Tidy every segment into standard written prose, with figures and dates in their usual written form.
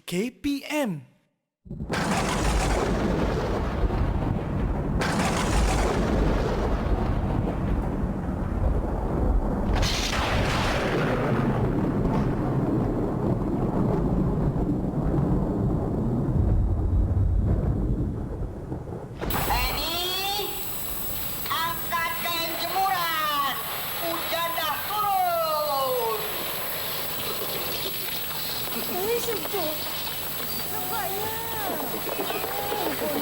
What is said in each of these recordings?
KPM. Edi, angkat kain jemuran. Hujan dah turun. Sejuk. Nampaknya.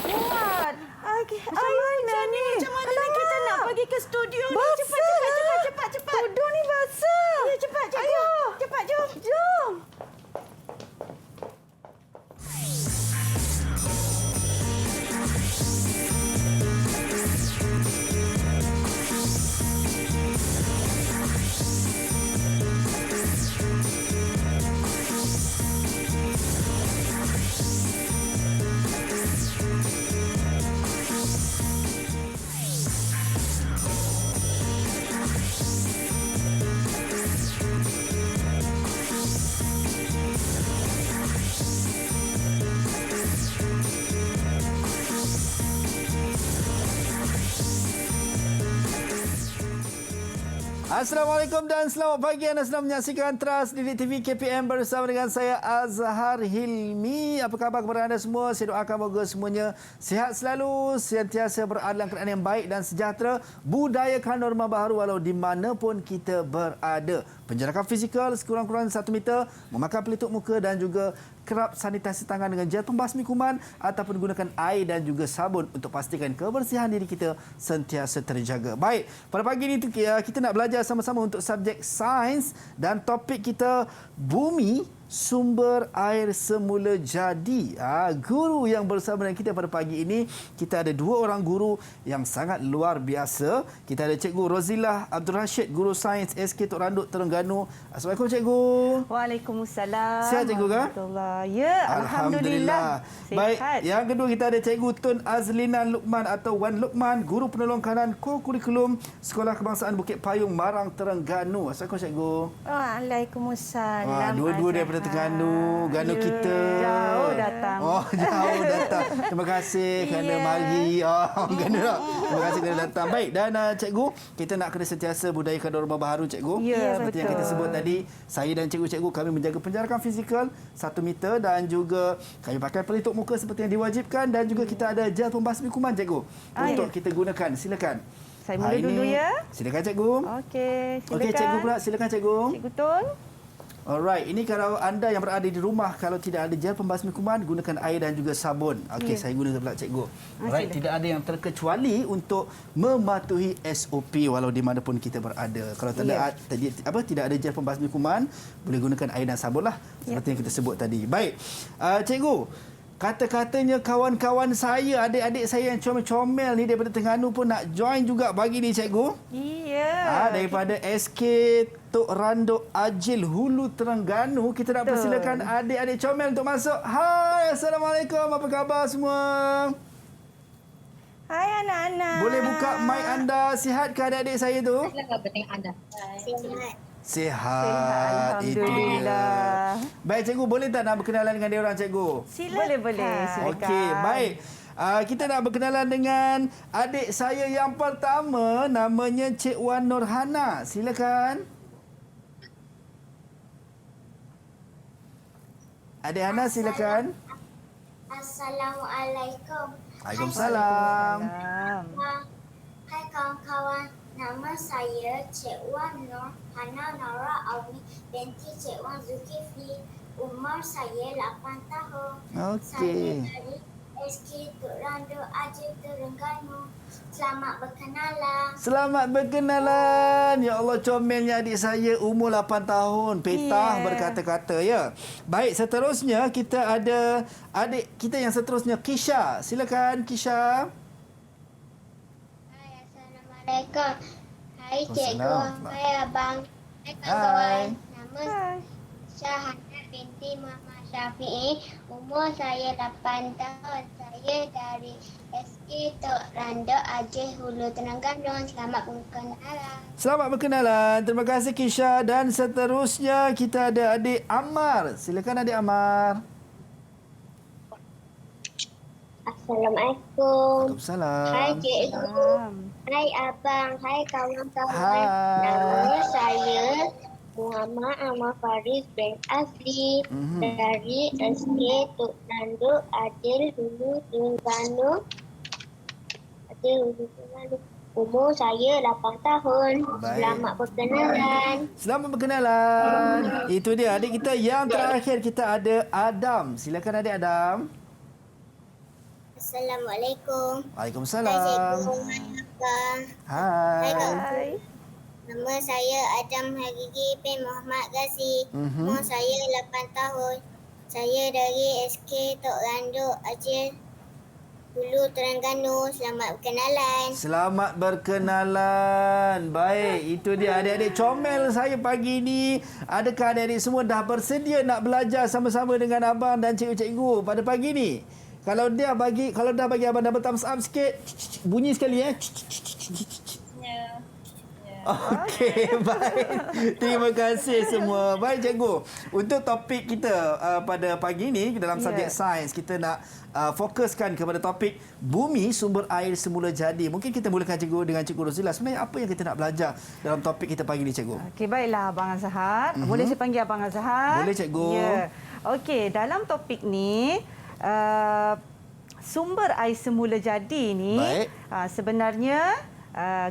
Kuat. Macam mana ni? Macam mana ni kita nak pergi ke studio ni? Cepat. Tudung ni basah. Ya, cepat. Ayo. Cepat, jom. Assalamualaikum dan selamat pagi. Anda sedang menyaksikan Trans Didik TV KPM bersama dengan saya Azhar Hilmi. Apa khabar kepada anda semua? Saya doakan moga semuanya sihat selalu, sentiasa berada dalam keadaan yang baik dan sejahtera, budayakan norma baharu walau di mana pun kita berada. Penjarakan fizikal sekurang-kurangnya 1 meter, memakai pelitup muka dan juga kerap sanitasi tangan dengan gel pembasmi kuman ataupun gunakan air dan juga sabun untuk pastikan kebersihan diri kita sentiasa terjaga. Baik, pada pagi ini kita nak belajar sama-sama untuk subjek sains dan topik kita bumi sumber air semula jadi. Guru yang bersama dengan kita pada pagi ini, kita ada 2 orang guru yang sangat luar biasa. Kita ada Cikgu Rozilah Abdul Rashid, Guru Sains SK Tok Randuk, Terengganu. Assalamualaikum Cikgu. Waalaikumsalam. Sihat Cikgu kan? Ya, Alhamdulillah. Baik, Sihat. yang kedua kita ada Cikgu Tun Azlina Luqman atau Wan Luqman, Guru Penolong Kanan Kurikulum Sekolah Kebangsaan Bukit Payung, Marang, Terengganu. Assalamualaikum Cikgu. Waalaikumsalam. Dua-dua daripada Terengganu, Ganu kita. Jauh datang. Jauh datang. Terima kasih kerana mari. Terima kasih kerana datang. Baik, dan Cikgu, kita nak kena sentiasa budayakan norma baharu Cikgu. Ya, seperti yang kita sebut tadi, saya dan Cikgu-Cikgu kami menjaga penjarakan fizikal 1 meter dan juga kami pakai pelitup muka seperti yang diwajibkan dan juga kita ada gel pembasmi kuman Cikgu untuk kita gunakan. Silakan. Saya mula dulu ya. Silakan Cikgu. Okey, silakan. Okey Cikgu pula, silakan Cikgu. Cikgu Tun. Alright, ini kalau anda yang berada di rumah, kalau tidak ada gel pembasmi kuman, gunakan air dan juga sabun. Okey, saya guna pula Cikgu. Alright, tidak ada yang terkecuali untuk mematuhi SOP walau di mana pun kita berada. Kalau tidak ada gel pembasmi kuman, boleh gunakan air dan sabun lah, seperti yang kita sebut tadi. Baik, Cikgu, kata-katanya kawan-kawan saya, adik-adik saya yang comel-comel ni daripada Terengganu pun nak join juga pagi ni Cikgu. Ya. Daripada SK Tok Randuk Ajil Hulu Terengganu, kita nak persilakan adik-adik comel untuk masuk. Hai, Assalamualaikum. Apa khabar semua? Hai anak-anak. Boleh buka mic anda. Sihat ke adik-adik saya tu? Sihat. Alhamdulillah. Baik Cikgu, boleh tak nak berkenalan dengan dia orang Cikgu? Silakan. Boleh. Silakan. Okey, baik. Kita nak berkenalan dengan adik saya yang pertama, namanya Cik Wan Nurhana. Silakan. Adik Hana, silakan. Assalamualaikum. Waalaikumsalam. Hai kawan-kawan, nama saya Cik Wan Nur Hana Nora Awi binti Cik Wan Zulkifli. Umur saya 8 tahun. Okey. Saya dari SK Tok Randuk Ajil Terengganu. Selamat berkenalan. Selamat berkenalan. Ya Allah, comelnya adik saya, umur 8 tahun. Petah berkata-kata ya. Baik, seterusnya kita ada adik kita yang seterusnya, Kisha. Silakan Kisha. Hai, Assalamualaikum. Hai cikgu, Waalaikumsalam. hai abang. Hai kawan-kawan. Nama Syahana binti Muhammad Syafi'i. Umur saya 8 tahun. Saya dari SK Tok Randuk Ajih Hulu Terengganu. Selamat berkenalan. Selamat berkenalan. Terima kasih Kisha. Dan seterusnya kita ada adik Ammar. Silakan adik Ammar. Assalamualaikum. Waalaikumsalam. Hai cikgu. Hai abang. Hai kawan-kawan. Hai. Nama saya Muhammad Ahmad Faris bin Asli dari SK Tok Nanduk Adil Hulu Terengganu. Umur saya 8 tahun. Baik. Selamat berkenalan. Selamat berkenalan. Itu dia adik kita yang terakhir, kita ada Adam. Silakan adik Adam. Assalamualaikum. Waalaikumsalam. Hai. Hai. Nama saya Adam Harigi bin Muhammad Ghazi. Umur saya 8 tahun. Saya dari SK Tok Randuk Aceh Hulu Terengganu. Selamat berkenalan. Selamat berkenalan. Baik, itu dia adik-adik comel saya pagi ni. Adakah adik-adik semua dah bersedia nak belajar sama-sama dengan abang dan cikgu-cikgu pada pagi ni? Kalau dah bagi abang double thumbs up sikit, bunyi sekali Okey, baik. Terima kasih semua. Baik cikgu, untuk topik kita pada pagi ini dalam subjek sains, kita nak fokuskan kepada topik bumi sumber air semula jadi. Mungkin kita mulakan cikgu dengan Cikgu Rozila. Sebenarnya apa yang kita nak belajar dalam topik kita pagi ini cikgu? Okey, baiklah Abang Azhar. Boleh saya panggil Abang Azhar? Boleh cikgu. Ya. Okey, dalam topik ni sumber air semula jadi ni sebenarnya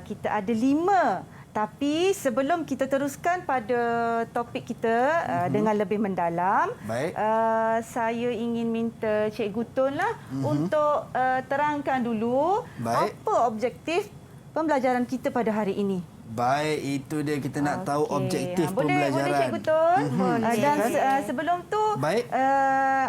kita ada 5. Tapi sebelum kita teruskan pada topik kita dengan lebih mendalam, saya ingin minta Cikgu Tun lah untuk terangkan dulu apa objektif pembelajaran kita pada hari ini. Baik, itu dia kita nak tahu objektif pembelajaran. Boleh Cikgu Tun. Dan sebelum tu,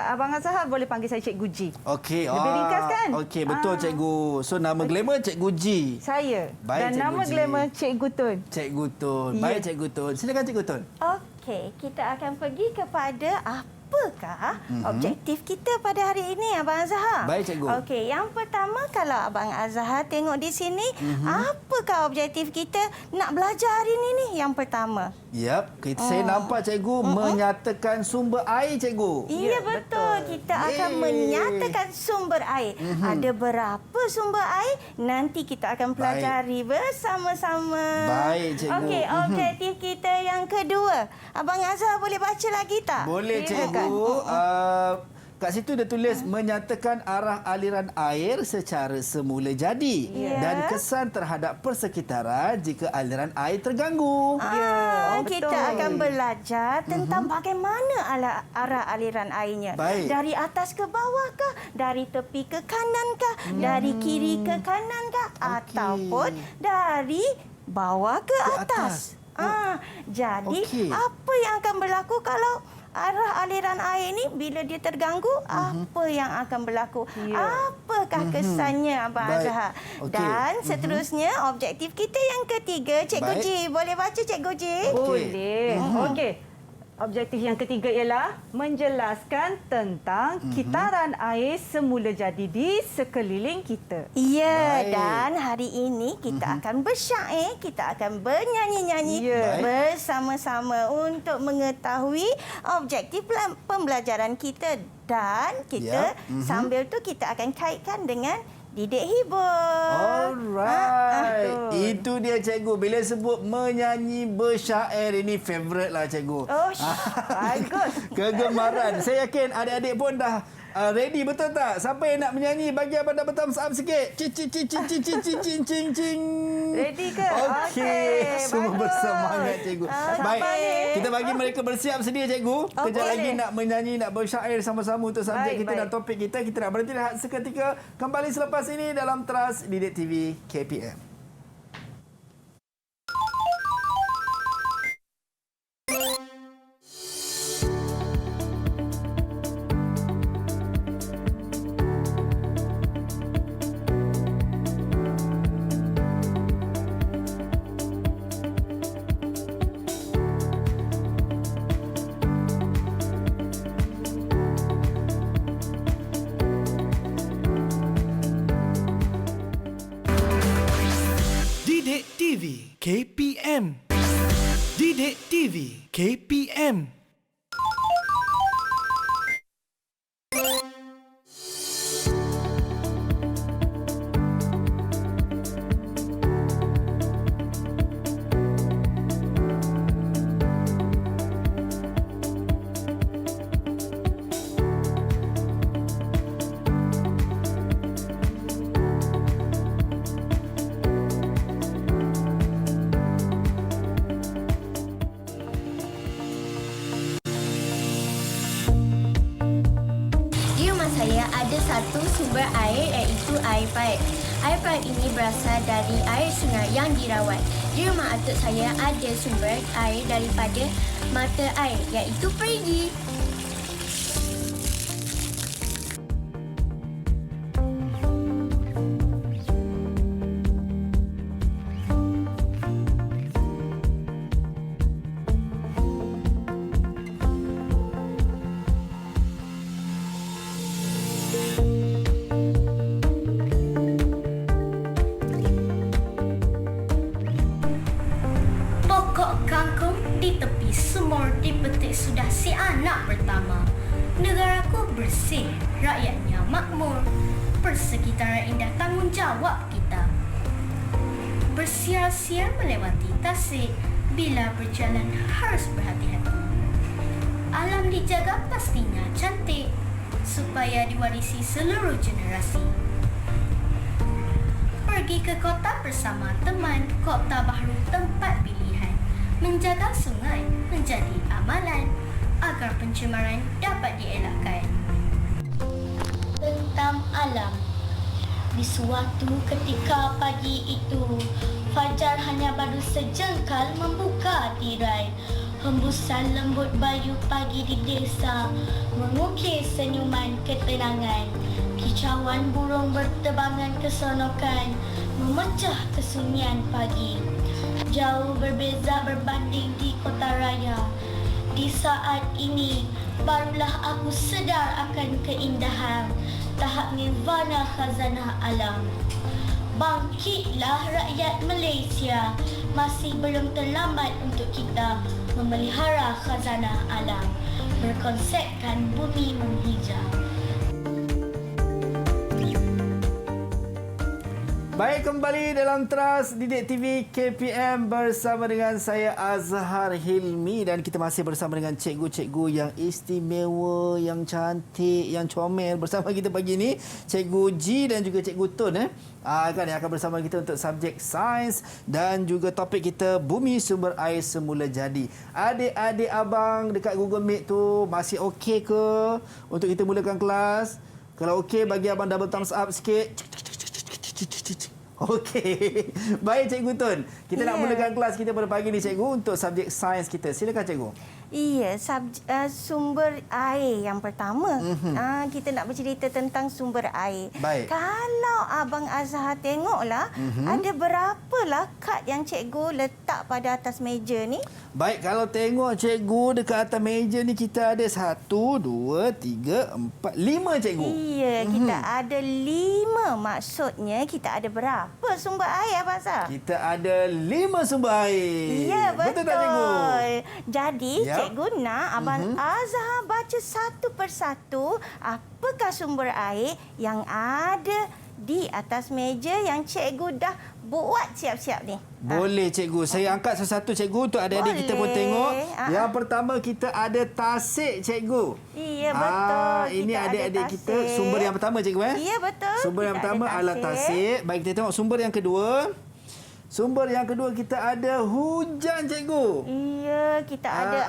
Abang Azhar boleh panggil saya Cikgu G. Okey. Lebih ringkas kan? Okey, betul cikgu. So nama glamour Cikgu G. Saya. Baik, dan Cikgu nama G. glamour Cikgu Tun. Cikgu Tun. Baik Cikgu Tun. Silakan Cikgu Tun. Okey, kita akan pergi kepada apakah objektif kita pada hari ini, Abang Azhar? Baik, Cikgu. Okey, yang pertama kalau Abang Azhar tengok di sini, apakah objektif kita nak belajar hari ini ni? Yang pertama. Saya nampak cikgu menyatakan sumber air cikgu. Ya, betul. Kita akan menyatakan sumber air. Ada berapa sumber air? Nanti kita akan pelajari bersama-sama. Baik, cikgu. Okey, objektif kita yang kedua. Abang Azhar boleh baca lagi tak? Boleh cikgu. Kat situ dia tulis menyatakan arah aliran air secara semula jadi dan kesan terhadap persekitaran jika aliran air terganggu. Kita akan belajar tentang bagaimana arah aliran airnya. Dari atas ke bawah kah? Dari tepi ke kanan kah? Dari kiri ke kanan kah? Ataupun dari bawah ke atas? Jadi apa yang akan berlaku kalau arah aliran air ini bila dia terganggu, apa yang akan berlaku? Apakah kesannya, Abang Azhar? Dan seterusnya, objektif kita yang ketiga, Cikgu G. Boleh baca, Cikgu G? Boleh. Okey. Objektif yang ketiga ialah menjelaskan tentang kitaran air semula jadi di sekeliling kita. Ya, dan hari ini kita akan bersyair, kita akan bernyanyi-nyanyi bersama-sama untuk mengetahui objektif pembelajaran kita. Dan kita sambil tu kita akan kaitkan dengan didik hibur. Alright. Itu dia cikgu. Bila sebut menyanyi bersyair, ini favourite lah cikgu. Bagus. Kegemaran. Saya yakin adik-adik pun dah ready, betul tak? Siapa yang nak menyanyi? Bagi abang double thumbs up sikit. Cing. Ready ke? Okey. Semua bersemangat cikgu. Baik. Kita bagi mereka bersiap sedia cikgu. Kejap lagi nak menyanyi, nak bersyair sama-sama untuk subjek kita dan topik kita. Kita nak berhenti rehat seketika. Kembali selepas ini dalam Teras Didik TV KPM. Didik TV KPM. Didik TV KPM. satu sumber air iaitu air paip. Air paip ini berasal dari air sungai yang dirawat. Di rumah atuk saya ada sumber air daripada mata air iaitu perigi. Di tepi sumur dipetik sudah si anak pertama. Negaraku bersih, rakyatnya makmur. Persekitaran indah tanggungjawab kita. Bersiar-siar melewati tasik. Bila berjalan harus berhati-hati. Alam dijaga pastinya cantik, supaya diwarisi seluruh generasi. Pergi ke kota bersama teman, Kota Bahru tempat pilihan. Menjaga sungai menjadi amalan agar pencemaran dapat dielakkan. Tentang alam. Di suatu ketika pagi itu, fajar hanya baru sejengkal membuka tirai. Hembusan lembut bayu pagi di desa mengukir senyuman ketenangan. Kicauan burung berterbangan keseronokan memecah kesunyian pagi. Jauh berbeza berbanding di kota raya. Di saat ini, barulah aku sedar akan keindahan tahap nirvana khazanah alam. Bangkitlah rakyat Malaysia. Masih belum terlambat untuk kita memelihara khazanah alam. Berkonsepkan bumi menghijau. Baik, kembali dalam Teras Didik TV KPM bersama dengan saya Azhar Hilmi dan kita masih bersama dengan cikgu-cikgu yang istimewa, yang cantik, yang comel bersama kita pagi ini, Cikgu G dan juga Cikgu Tun kan yang akan bersama kita untuk subjek sains dan juga topik kita bumi sumber air semula jadi. Adik-adik abang dekat Google Meet tu masih okey ke untuk kita mulakan kelas? Kalau okey, bagi abang double thumbs up sikit. Okey. Baik Cikgu Tun. Kita nak mulakan kelas kita pada pagi ni Cikgu untuk subjek sains kita. Silakan Cikgu. Iya, sumber air yang pertama. Kita nak bercerita tentang sumber air. Baik. Kalau Abang Azhar tengoklah, ada berapalah kad yang cikgu letak pada atas meja ni? Baik, kalau tengok Cikgu dekat atas meja ni kita ada 1, 2, 3, 4, 5 Cikgu. Iya, kita ada 5. Maksudnya kita ada berapa sumber air Abang Azhar? Kita ada 5 sumber air. Ya, betul. Betul tak Cikgu? Jadi, cikgu nak Abang Azhar baca satu persatu apakah sumber air yang ada di atas meja yang cikgu dah buat siap-siap ni. Boleh Cikgu. Saya angkat satu-satu Cikgu untuk adik-adik kita pun tengok. Yang pertama kita ada tasik Cikgu. Iya, betul. Ini adik-adik kita. Sumber yang pertama Cikgu. Iya, betul. Sumber yang pertama adalah tasik. Baik, kita tengok sumber yang kedua. Sumber yang kedua kita ada hujan Cikgu. Iya, kita ada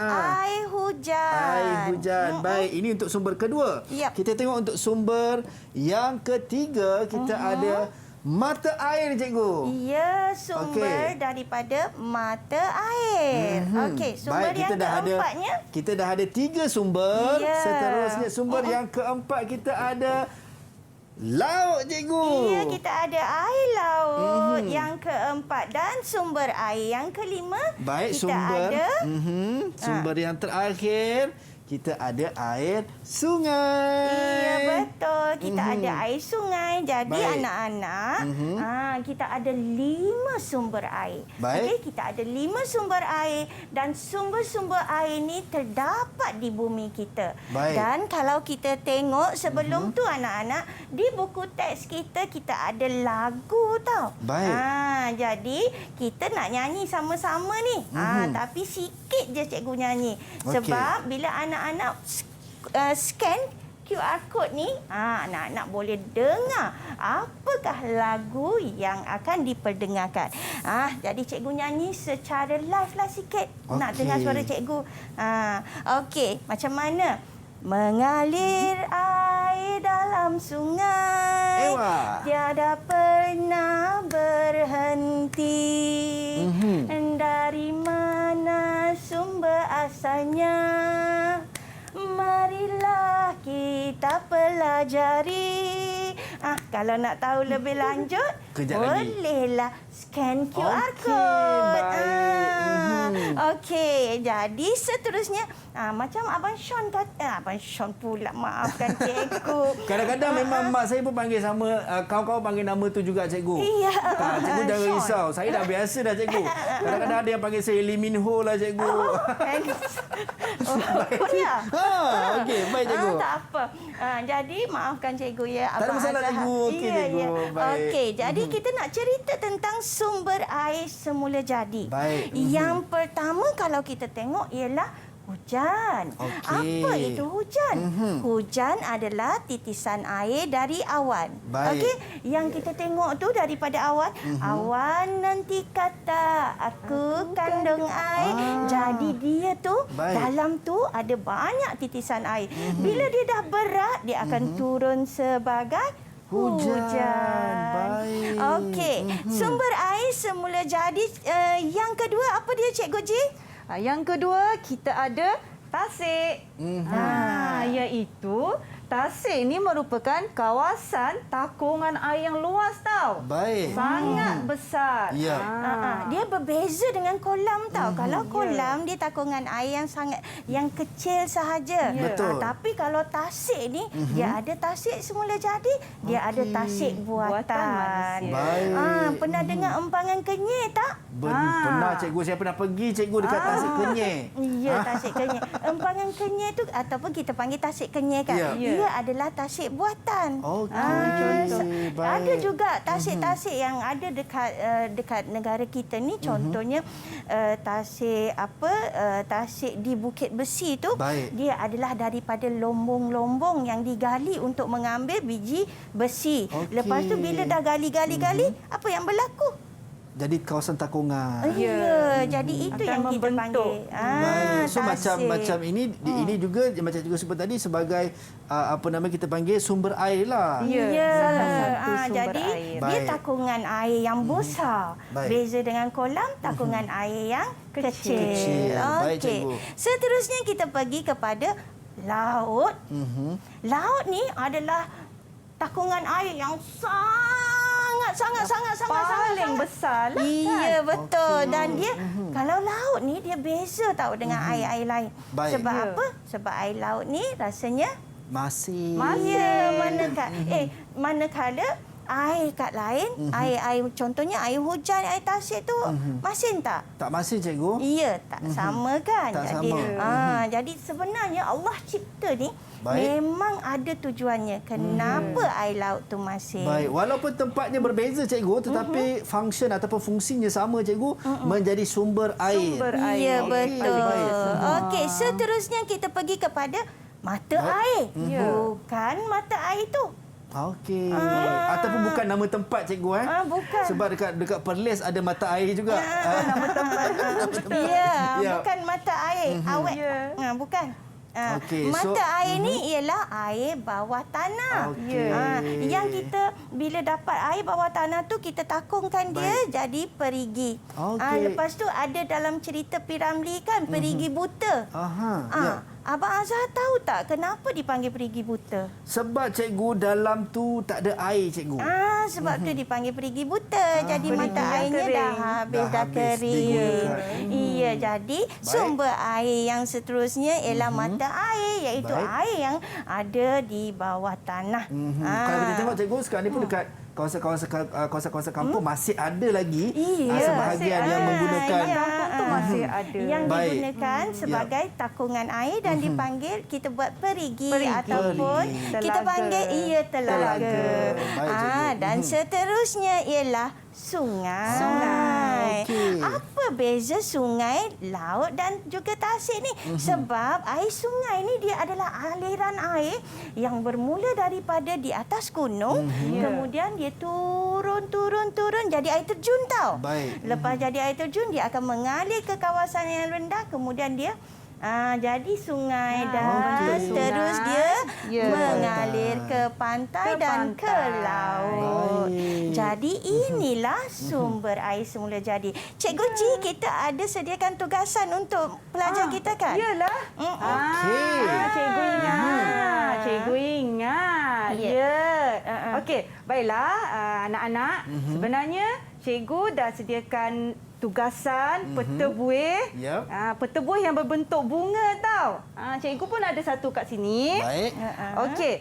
air hujan. Air hujan. Baik, ini untuk sumber kedua. Yep. Kita tengok untuk sumber yang ketiga kita ada mata air Cikgu. Ya, sumber daripada mata air. Okey, sumber baik, yang keempatnya. Kita dah ada 3 sumber. Ya. Seterusnya sumber yang keempat kita ada laut Cikgu. Ya, kita ada air laut yang keempat dan sumber air yang kelima. Baik, kita sumber. ada Sumber yang terakhir kita ada air sungai. Iya, betul. Kita ada air sungai. Jadi baik. anak-anak, kita ada 5 sumber air. Baik. Okey, kita ada 5 sumber air dan sumber-sumber air ni terdapat di bumi kita. Baik. Dan kalau kita tengok sebelum tu anak-anak, di buku teks kita ada lagu tau. Baik. Jadi kita nak nyanyi sama-sama ni. Tapi sikit je cikgu nyanyi. Okey. Sebab bila anak-anak scan QR code ni, anak-anak boleh dengar apakah lagu yang akan diperdengarkan. Jadi cikgu nyanyi secara live lah sikit. Nak dengar suara cikgu. Okey, macam mana? mengalir air dalam sungai, tiada pernah berhenti. Dari mana sumber asalnya? Marilah kita pelajari. Kalau nak tahu lebih lanjut, bolehlah scan QR code. Okey, jadi seterusnya macam Abang Sean kata, Abang Sean pula, maafkan cikgu. Kadang-kadang memang mak saya pun panggil sama, kawan-kawan panggil nama tu juga cikgu. Iya. Cikgu jangan Sean. risau, saya dah biasa dah cikgu. Kadang-kadang ada yang panggil saya Lee Min Ho lah cikgu. Ya. Okey, baik cikgu. Tak apa. Jadi maafkan cikgu ya. Tak ada masalah cikgu. Okey cikgu. Baik. Okey, jadi kita nak cerita tentang sumber air semula jadi. Baik. Yang pertama kalau kita tengok ialah hujan. Okey. Apa itu hujan? Hujan adalah titisan air dari awan. Baik. Okey, yang kita tengok tu daripada awan. Awan nanti kata aku kandung air. Jadi dia tu dalam tu ada banyak titisan air. Bila dia dah berat, dia akan turun sebagai hujan. Baik. Okey, sumber air semula jadi. Yang kedua apa dia Cikgu Ji? Yang kedua, kita ada tasik. Iaitu tasik ini merupakan kawasan takungan air yang luas tau. Baik. Sangat besar. Ya. Dia berbeza dengan kolam tau. Kalau kolam dia takungan air yang kecil sahaja. Betul. Tapi kalau tasik ni dia ada tasik semula jadi, dia ada tasik buatan. manusia. Pernah dengar empangan kenyir tak? Pernah cikgu, saya pernah pergi cikgu dekat Tasik Kenyir. Ya, tasik kenyir. Empangan kenyir tu ataupun kita panggil tasik kenyir kan. Ya. Dia adalah tasik buatan. Okey. Baik. Ada juga tasik-tasik yang ada dekat negara kita ni, contohnya tasik tasik di Bukit Besi tu. Baik. Dia adalah daripada lombong-lombong yang digali untuk mengambil biji besi. Okey. Lepas tu bila dah gali, apa yang berlaku? Jadi kawasan takungan. Ya, jadi itu Akan yang kita membentuk. panggil. Baik. So tasik. macam ini ini juga macam cikgu sebut tadi sebagai kita panggil sumber air lah. Ya, salah satu sumber jadi air. dia Baik. takungan air yang besar. Baik. Beza dengan kolam, takungan air yang kecil. Kecil. Baik, Okey. cikgu. Seterusnya kita pergi kepada laut. Laut ni adalah takungan air yang sangat paling besar lah. Iya, betul. Okey. Dan dia kalau laut ni dia beza tau dengan air-air lain. Baik. Sebab Ya. apa? Sebab air laut ni rasanya Masih. ya, manakala air kat lain, air contohnya air hujan, air tasik tu masin tak? Tak masih cikgu. Iya, tak sama kan? Tak jadi, sama. jadi sebenarnya Allah cipta ni Baik. memang ada tujuannya. Kenapa air laut tu masin? Baik, walaupun tempatnya berbeza cikgu tetapi function ataupun fungsinya sama cikgu, menjadi sumber air. Sumber air. Ya, Okey, betul. baik. Okey, seterusnya kita pergi kepada mata air. Bukan mata air tu. Okey. Ataupun bukan nama tempat cikgu Bukan. Sebab dekat Perlis ada mata air juga. Nama tempat. Ya, Ya. bukan mata air. Awet. Ya. Bukan. Okey, so- Mata air ni ialah air bawah tanah. Okey. Yang kita bila dapat air bawah tanah tu kita takungkan dia jadi perigi. Okey. Lepas tu ada dalam cerita P.Ramlee kan perigi buta. Ya. Abang Azhar tahu tak kenapa dipanggil perigi buta? Sebab cikgu dalam tu tak ada air cikgu. Sebab tu dipanggil perigi buta. Jadi perigi mata yang airnya kering. dah habis, Dah dah habis kering. digunakan. Iya, jadi sumber air yang seterusnya ialah mata air, iaitu Baik. air yang ada di bawah tanah. Kalau kita tengok cikgu sekarang ni pun dekat kawasan-kawasan kampung masih ada lagi Iya, sebahagian masih yang ada. menggunakan Kampung tu masih ada. Yang Baik. digunakan sebagai takungan air dan dipanggil kita buat perigi, Perigi. ataupun kita Telaga. panggil telaga. Telaga. Baik, cikgu. Dan seterusnya ialah sungai. Sungai. Okey. Apa beza sungai, laut dan juga tasik ni? Sebab air sungai ni dia adalah aliran air yang bermula daripada di atas gunung, kemudian dia turun jadi air terjun tau. Baik. Lepas jadi air terjun dia akan mengalir ke kawasan yang rendah, kemudian dia Jadi sungai dan okey. terus dia Ya. mengalir ke pantai dan ke laut. Baik. Jadi inilah sumber air semula jadi. Cikgu Ji, kita ada sediakan tugasan untuk pelajar kita kan? Yalah. Okey. Cikgu ingat. Cikgu ingat. Ya. Okey, baiklah anak-anak. Sebenarnya cikgu dah sediakan tugasan peta buih. Yep. Peta buih yang berbentuk bunga tau. Cikgu pun ada satu kat sini. Baik. Okey.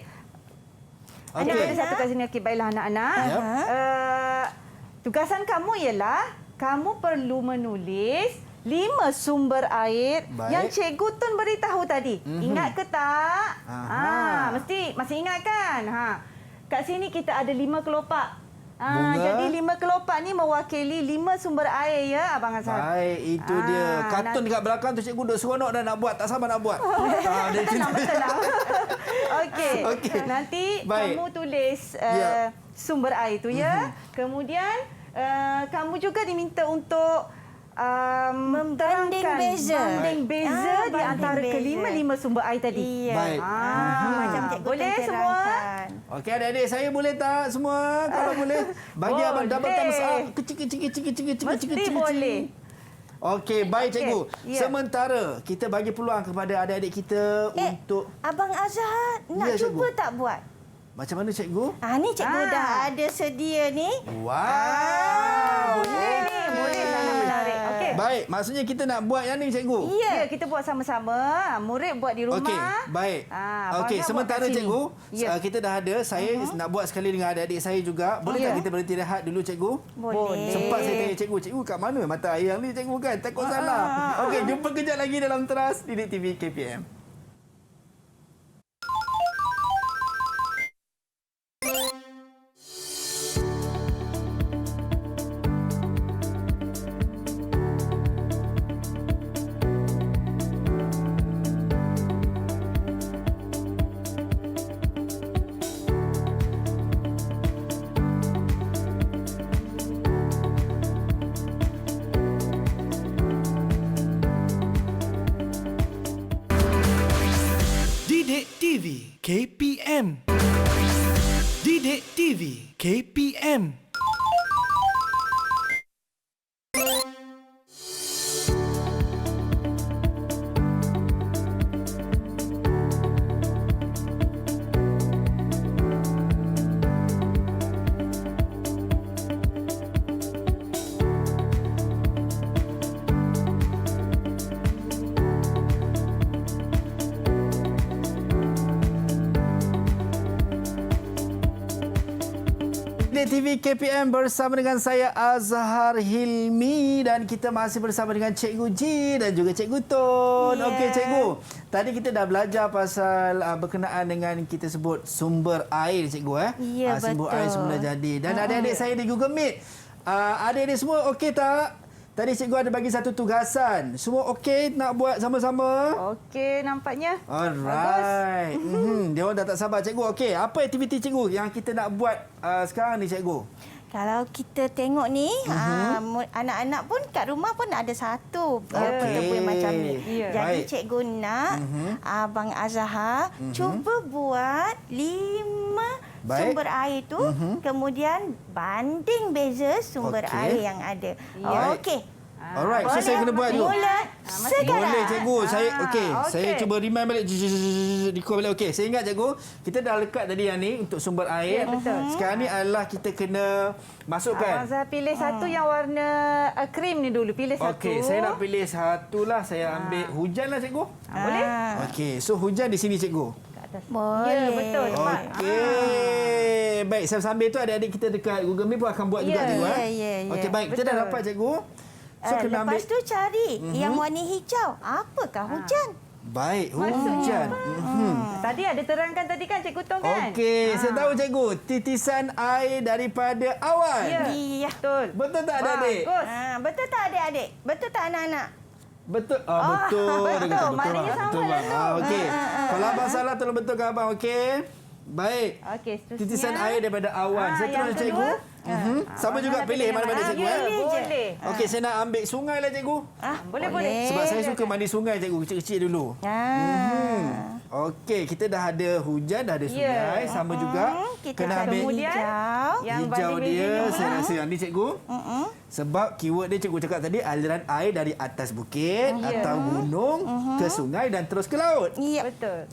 Okey. Ada satu kat sini. Okey, baiklah anak-anak. Yep. Tugasan kamu ialah kamu perlu menulis 5 sumber air Baik. yang Cikgu Tun beritahu tadi. Ingat ke tak? Aha. Mesti masih ingat kan? Kat sini kita ada 5 kelopak. Bunga. Jadi 5 kelopak ni mewakili 5 sumber air ya Abang Azhar. Baik, itu dia. Kartun dekat belakang tu cikgu duduk seronok dah nak buat. Tak sabar nak buat. Dia Betul. Okey. Okey. Nanti Baik. kamu tulis Ya. sumber air tu ya. Kemudian kamu juga diminta untuk Membanding beza. Banding beza di banding antara beza. kelima-lima sumber air tadi. Iya. Baik. Macam cikgu Boleh Tun semua? terangkan. Okey, adik-adik saya boleh tak semua? Kalau boleh, bagi abang double thumbs up. Kecil. Mesti boleh. Okey, baik cikgu. Ya. Sementara kita bagi peluang kepada adik-adik kita untuk Abang Azhar nak Ya, cikgu. cuba tak buat? macam mana cikgu? Ni cikgu dah ada sedia ni. Wow. Boleh ni, boleh sangat menarik. Okey. Baik, maksudnya kita nak buat yang ni cikgu. Ya, kita buat sama-sama. Murid buat di rumah. Okey, baik. Abang Okey, Azhar sementara buat kat sini. cikgu, Ya. kita dah ada. Saya nak buat sekali dengan adik-adik saya juga. Boleh tak Ya. kita berhenti rehat dulu cikgu? Boleh. Sempat saya tanya cikgu, cikgu kat mana mata air yang ni cikgu kan? Takut salah. Okey, jumpa kejap lagi dalam Teras Didik TV KPM. Didik TV KPM. Didik TV KPM. Didik TV KPM bersama dengan saya Azhar Hilmi dan kita masih bersama dengan Cikgu Ji dan juga Cikgu Tun. Ya. Okey Cikgu, tadi kita dah belajar pasal berkenaan dengan kita sebut sumber air Cikgu Ya, sumber betul. air semula jadi. Dan adik-adik saya di Google Meet. Adik-adik semua okey tak? Tadi cikgu ada bagi satu tugasan. Semua okey nak buat sama-sama? Okey, nampaknya. Alright. Dia orang dah tak sabar cikgu. Okey, apa aktiviti cikgu yang kita nak buat sekarang ni cikgu? Kalau kita tengok ni, anak-anak pun kat rumah pun ada satu peta buih macam ni. Ya. Jadi Baik. cikgu nak Abang Azhar cuba buat 5 Baik. sumber air tu, kemudian banding beza sumber Okey. air yang ada. Ya. Okey. Alright, so saya kena buat dulu. Mula sekarang. Boleh cikgu. Saya okey. okey. Saya cuba remind balik. Recall balik. Okey, saya ingat cikgu, kita dah lekat tadi yang ni untuk sumber air. Ya, betul. Sekarang ni adalah kita kena masukkan. Abang Zah pilih satu yang warna krim ni dulu. Pilih satu. Okey, saya nak pilih satu lah. Saya ambil hujan lah cikgu. Boleh? Okey, so hujan di sini cikgu. Kat atas. Boleh. Ya, betul. Tepat. Okey. Baik, sambil tu adik-adik kita dekat Google Meet pun akan buat juga Ya, cikgu. ya. Okey, baik. Kita dah Betul. dapat cikgu. So kena ambil. Lepas tu cari yang warna hijau. Apakah hujan? Baik, Maksudnya hujan. Tadi ada terangkan tadi kan Cikgu Tong kan? Okey, saya tahu cikgu. Titisan air daripada awan. Ya. Iya. Betul. Betul tak adik-adik? Bagus. Betul tak adik-adik? Betul tak anak-anak? Betul. Betul. Dia kata betul. Maknanya bang. sama Betul lah bang. tu. Okey. Kalau abang salah tolong betulkan abang, okey? Baik. Okey, seterusnya. Titisan air daripada awan. yang Seterusnya kedua, cikgu. Sama juga pilih mana-mana cikgu. Boleh. Okey, saya nak ambil sungai lah cikgu. Boleh. Sebab saya suka mandi sungai cikgu kecil-kecil dulu. Okey, kita dah ada hujan, dah ada sungai, sama juga. Kita Kena ambil kemudian yang hijau banding dia, meja saya rasa yang ni cikgu. Sebab keyword dia cikgu cakap tadi aliran air dari atas bukit atau gunung ke sungai dan terus ke laut. Ya. Betul.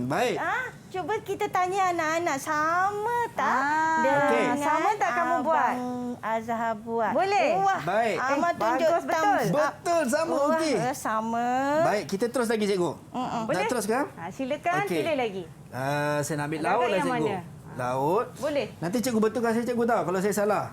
Baik. Cuba kita tanya anak-anak sama tak? Okey. Sama tak kamu buat? Azhar buat. Boleh. Wah, Baik. Amat tunjuk bagus, betul. Betul, sama. Okey. Sama. Baik, kita terus lagi cikgu. Nak Boleh? terus ke? Silakan Okey. pilih lagi. Saya nak ambil Nak laut agak lah yang cikgu. mana? Laut. Boleh. Nanti cikgu betulkan saya cikgu tahu kalau saya salah.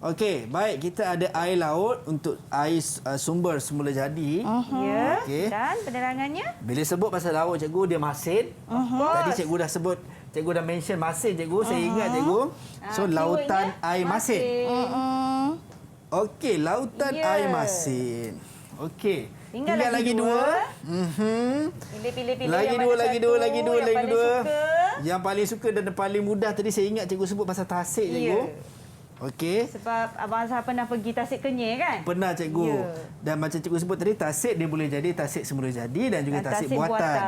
Okey, baik, kita ada air laut untuk air sumber semula jadi. Ya. Okey. Dan penerangannya? Bila sebut pasal laut cikgu dia masin. Tadi cikgu dah sebut, cikgu dah mention masin cikgu, saya ingat cikgu. So lautan air masin. Okey, lautan Ya. air masin. Okey. Tinggal lagi lagi dua. Pilih. Lagi yang dua, mana lagi satu dua, lagi dua, yang lagi paling dua. suka. Yang paling suka dan paling mudah tadi saya ingat cikgu sebut pasal tasik cikgu. Okey. Sebab Abang Azhar pernah pergi Tasik Kenyir kan? Pernah cikgu. Ya. Dan macam cikgu sebut tadi, tasik dia boleh jadi tasik semula jadi dan juga Dan tasik tasik buatan.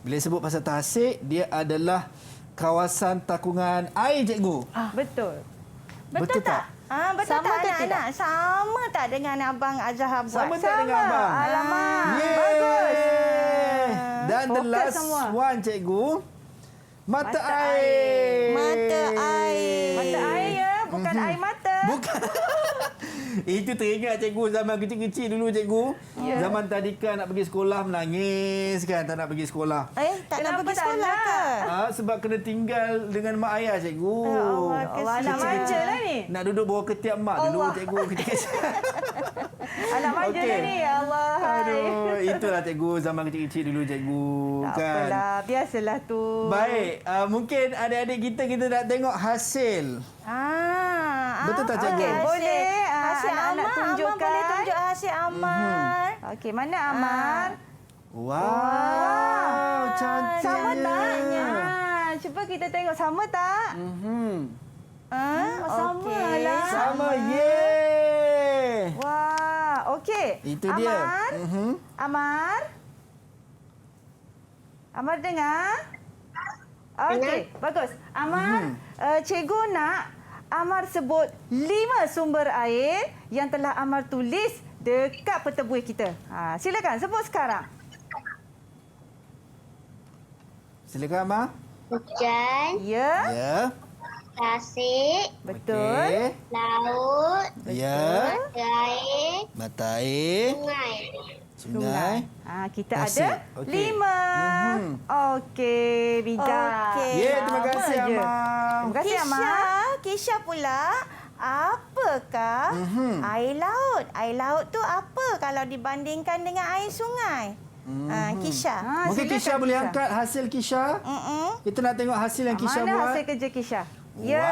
Bila sebut pasal tasik, dia adalah kawasan takungan air cikgu. Betul. Betul tak? Betul Sama tak ke anak-anak? Sama tak dengan Abang Azhar buat? Sama tak dengan abang? Alamak. Yeay. Bagus. Dan the Fokus last semua. one cikgu. Mata Mata air. Mata air. Mata air ya, bukan air mata. Bukan. Itu teringat cikgu zaman kecil-kecil dulu cikgu. Zaman tadika nak pergi sekolah menangis kan tak nak pergi sekolah. Tak nak Kenapa pergi tak sekolah nak? ke? Sebab kena tinggal dengan mak ayah cikgu. Allah, anak manja lah ni. Nak duduk bawah ketiak mak dulu cikgu kecil-kecil. Anak manja Okey. lah ni. Ya Allah. Aduh, itulah cikgu zaman kecil-kecil dulu cikgu Tak kan. apalah, biasalah tu. Baik, mungkin adik-adik kita nak tengok hasil. Betul tak cikgu? Okey, boleh. Hasil Anak-anak Amar. tunjukkan. Amar boleh tunjuk hasil Amar. Okey, mana Amar? Wow, cantiknya. Sama tak? Cuba kita tengok sama tak? Sama okey. lah. Sama, yeay. Wah, okey. Itu dia. Amar? Amar dengar? Okey, bagus. Amar, cikgu nak Amar sebut 5 sumber air yang telah Amar tulis dekat peta buih kita. Silakan sebut sekarang. Silakan Amar. Hujan, Ya, Ya. tasik, betul. Okey. laut, Ya. mata air, Mata air. sungai. Sungai. Kita Tasik. ada Okey. 5. Okey, bijak. Okey. Ya, terima Sama kasih je. Amar. Terima kasih Amar. Kisha pula, apakah air laut? Air laut tu apa kalau dibandingkan dengan air sungai? Kisha. Mungkin silakan, Kisha boleh Kisha. angkat hasil Kisha. Kita nak tengok hasil yang Kisha Mana buat. hasil kerja Kisha? Ya.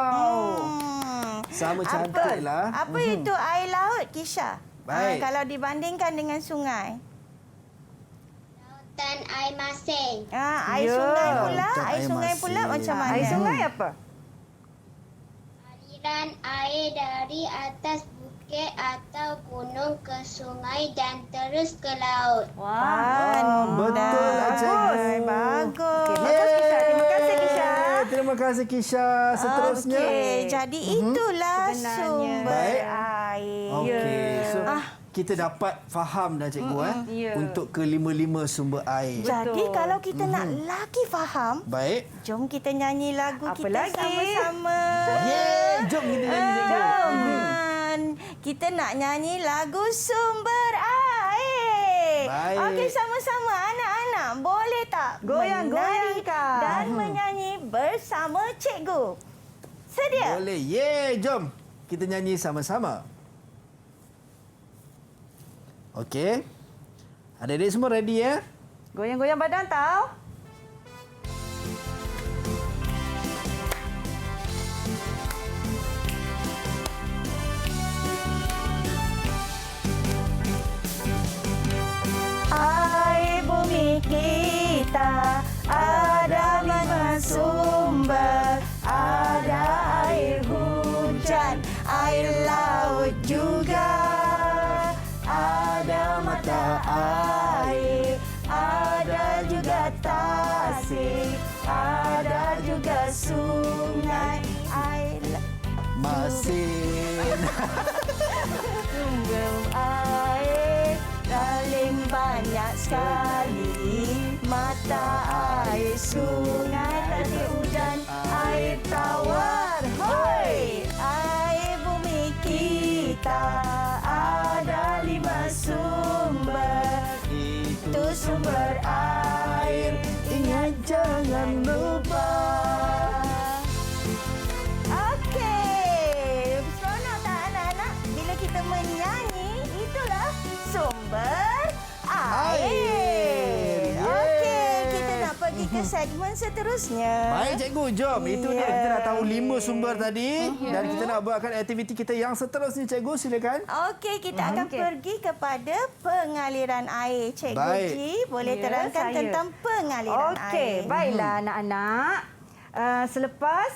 Wow. Sama cantik lah. Apa itu air laut, Kisha? Baik. Kalau dibandingkan dengan sungai. Lautan air masin. Air Ya. sungai pula, Lautan air air sungai masin. pula macam mana? Air sungai apa? Aliran air dari atas bukit atau gunung ke sungai dan terus ke laut. Wah. Betul lah cikgu. Bagus. Okey, bagus Kisha. Terima kasih Kisha. Terima kasih Kisha. Seterusnya. Okey, jadi itulah Sebenarnya. sumber Baik. air. Okey. So, kita dapat faham dah cikgu Ya. untuk kelima-lima sumber air. Jadi Betul. kalau kita nak lagi faham, Baik. jom kita nyanyi lagu Apa kita lagi? sama-sama. Yeay, jom kita nyanyi cikgu. Kita nak nyanyi lagu Sumber Air. Baik. Okey, sama-sama anak-anak. Boleh tak Goyang-goyangkan. menari dan menyanyi bersama cikgu? Sedia? Boleh. Yeay, jom kita nyanyi sama-sama. Okey. Adik-adik semua ready ya? Goyang-goyang badan tau. Air bumi kita ada 5 sumber. Ada air, ada juga tasik, ada juga sungai, air Masin. sumber air paling banyak sekali, mata air sungai, tadi hujan air tawar, hoi, air bumi kita ada 5 sumber, itu sumber air, ingat jangan lupa. Okey, seronok tak anak-anak bila kita menyanyi, itulah sumber air. Okey, kita nak pergi ke segmen seterusnya. Baik cikgu, jom. Itu dia kita dah tahu 5 sumber tadi dan kita nak buatkan aktiviti kita yang seterusnya cikgu, silakan. Okey, kita akan pergi kepada pengaliran air. Cikgu Baik. Ji, boleh terangkan saya. tentang pengaliran air. Okey, baiklah anak-anak. Selepas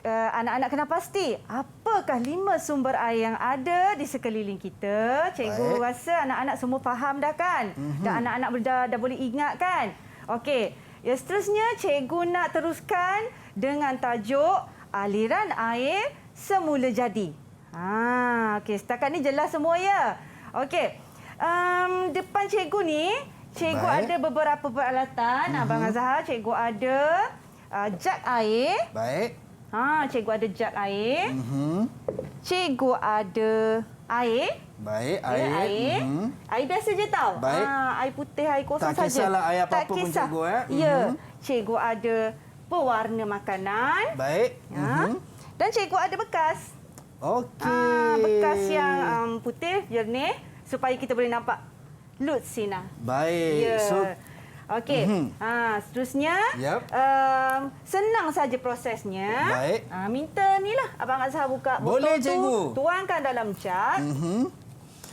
anak-anak kena pasti apakah 5 sumber air yang ada di sekeliling kita. Cikgu rasa anak-anak semua faham dah kan? Dan anak-anak dah boleh ingat kan? Okey, yang seterusnya cikgu nak teruskan dengan tajuk aliran air semula jadi. Okey, setakat ni jelas semua ya? Okey, depan cikgu ni, cikgu Baik. ada beberapa peralatan. Abang Azhar, cikgu ada jak air. Baik. Cikgu ada jak air. Cikgu ada air. Baik, Ya, air. air. Air biasa je tau. Baik. Air putih, air kosong Tak saja. kisahlah air apa-apa Tak pun kisah. cikgu, Ya. Cikgu ada pewarna makanan. Baik. Dan cikgu ada bekas. Okey. Bekas yang putih, jernih supaya kita boleh nampak lut sinar. Baik. Ya. So, Okey. Seterusnya, Yap. senang saja prosesnya. Baik. Minta ni lah Abang Azhar buka Boleh, botol cikgu. tu, tuangkan dalam jug.